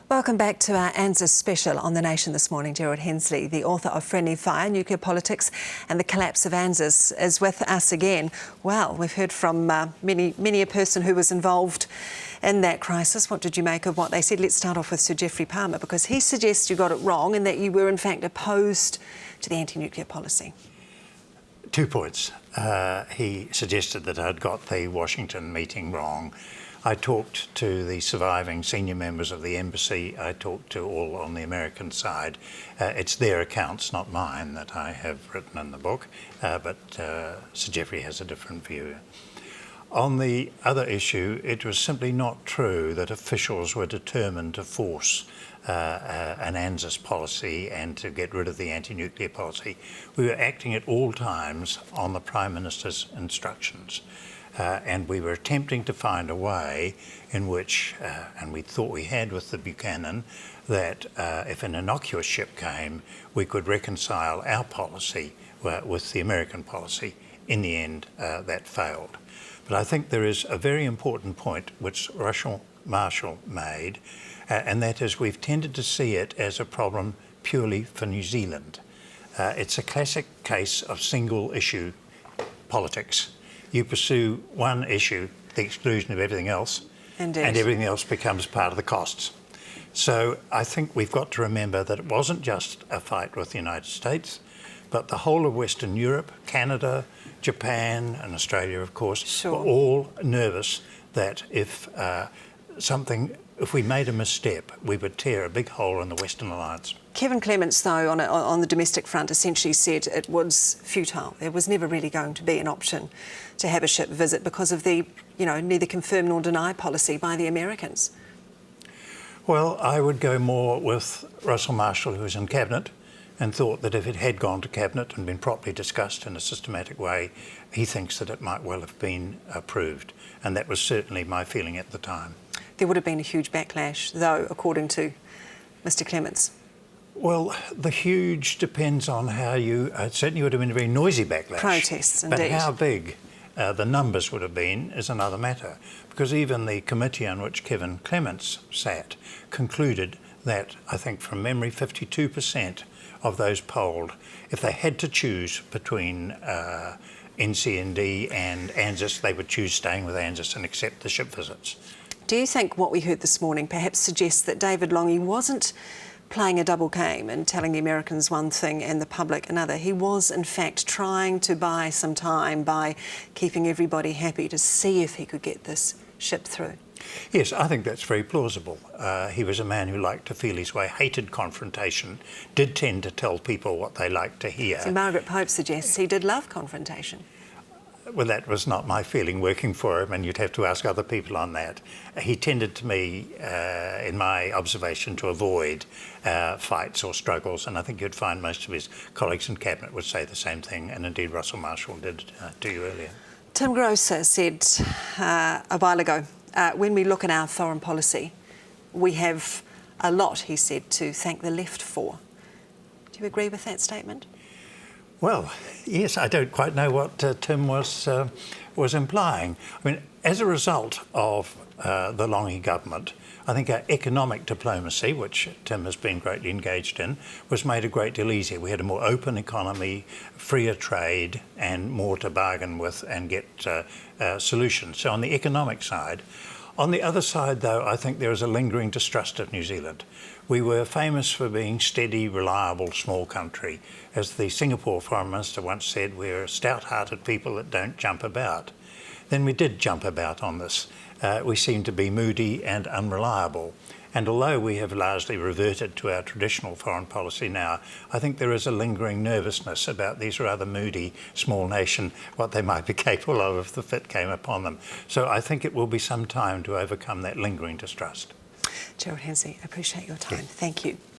Welcome back to our ANZUS special on The Nation this morning. Gerald Hensley, the author of Friendly Fire, Nuclear Politics and the Collapse of ANZUS, is with us again. Well, we've heard from many a person who was involved in that crisis. What did you make of what they said? Let's start off with Sir Geoffrey Palmer, because he suggests you got it wrong and that you were in fact opposed to the anti-nuclear policy. 2 points. He suggested that I'd got the Washington meeting wrong. I talked to the surviving senior members of the embassy. I talked to all on the American side. It's their accounts, not mine, that I have written in the book, but Sir Geoffrey has a different view. On the other issue, it was simply not true that officials were determined to force an ANZUS policy and to get rid of the anti-nuclear policy. We were acting at all times on the Prime Minister's instructions. And we were attempting to find a way in which, and we thought we had with the Buchanan, that if an innocuous ship came, we could reconcile our policy with the American policy. In the end, that failed. But I think there is a very important point which Russell Marshall made, and that is we've tended to see it as a problem purely for New Zealand. It's a classic case of single issue politics. You pursue one issue, the exclusion of everything else, Indeed. And everything else becomes part of the costs. So I think we've got to remember that it wasn't just a fight with the United States, but the whole of Western Europe, Canada, Japan and Australia, of course, were all nervous that if we made a misstep, we would tear a big hole in the Western alliance. Kevin Clements, though, on the domestic front, essentially said it was futile. There was never really going to be an option to have a ship visit because of the, neither confirm nor deny policy by the Americans. Well, I would go more with Russell Marshall, who was in Cabinet, and thought that if it had gone to Cabinet and been properly discussed in a systematic way, he thinks that it might well have been approved. And that was certainly my feeling at the time. There would have been a huge backlash, though, according to Mr Clements. Well, the huge depends on how you... It certainly would have been a very noisy backlash. Protests, indeed. But how big the numbers would have been is another matter. Because even the committee on which Kevin Clements sat concluded that, I think from memory, 52% of those polled, if they had to choose between NCND and ANZUS, they would choose staying with ANZUS and accept the ship visits. Do you think what we heard this morning perhaps suggests that David Lange wasn't playing a double game and telling the Americans one thing and the public another? He was, in fact, trying to buy some time by keeping everybody happy to see if he could get this ship through. Yes, I think that's very plausible. He was a man who liked to feel his way, hated confrontation, did tend to tell people what they liked to hear. So Margaret Pope suggests he did love confrontation. Well, that was not my feeling working for him, and you'd have to ask other people on that. He tended to me, in my observation, to avoid fights or struggles, and I think you'd find most of his colleagues in Cabinet would say the same thing, and indeed Russell Marshall did to you earlier. Tim Grosser said a while ago, when we look at our foreign policy, we have a lot, he said, to thank the left for. Do you agree with that statement? Well, yes, I don't quite know what Tim was implying. I mean, as a result of the Lange government, I think our economic diplomacy, which Tim has been greatly engaged in, was made a great deal easier. We had a more open economy, freer trade, and more to bargain with and get solutions. So on the economic side. On the other side, though, I think there is a lingering distrust of New Zealand. We were famous for being steady, reliable, small country. As the Singapore Foreign Minister once said, we're stout-hearted people that don't jump about. Then we did jump about on this. We seem to be moody and unreliable. And although we have largely reverted to our traditional foreign policy now, I think there is a lingering nervousness about these rather moody small nation, what they might be capable of if the fit came upon them. So I think it will be some time to overcome that lingering distrust. Gerald Hensley, I appreciate your time. Thank you.